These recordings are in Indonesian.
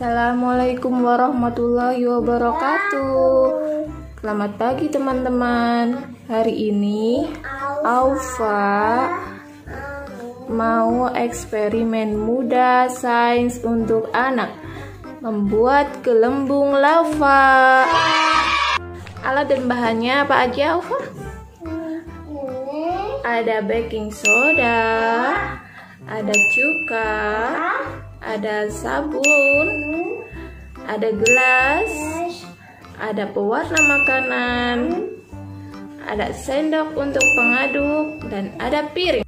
Assalamualaikum warahmatullahi wabarakatuh. Selamat pagi teman-teman. Hari ini Aufa mau eksperimen mudah sains untuk anak, membuat gelembung lava. Alat dan bahannya apa aja, Aufa? Ada baking soda, ada cuka, ada sabun, ada gelas, ada pewarna makanan, ada sendok untuk pengaduk, dan ada piring.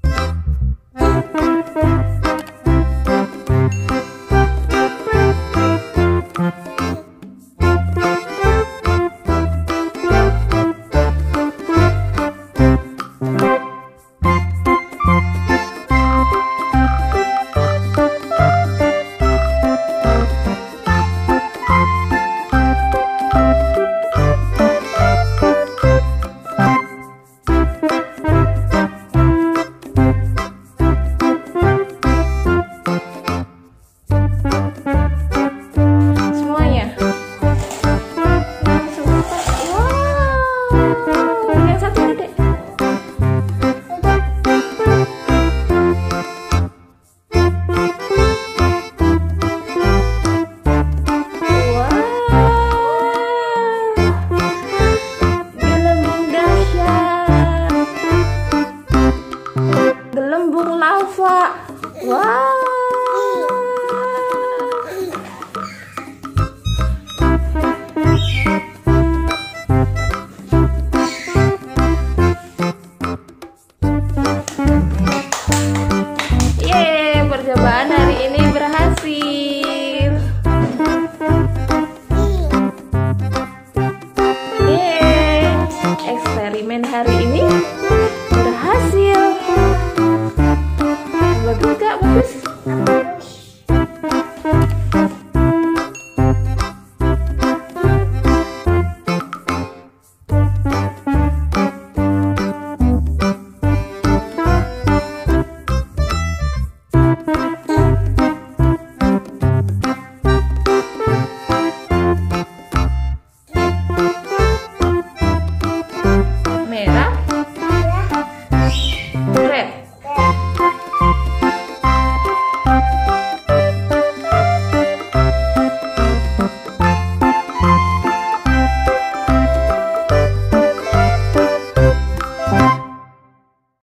Gelembung lava. Wow.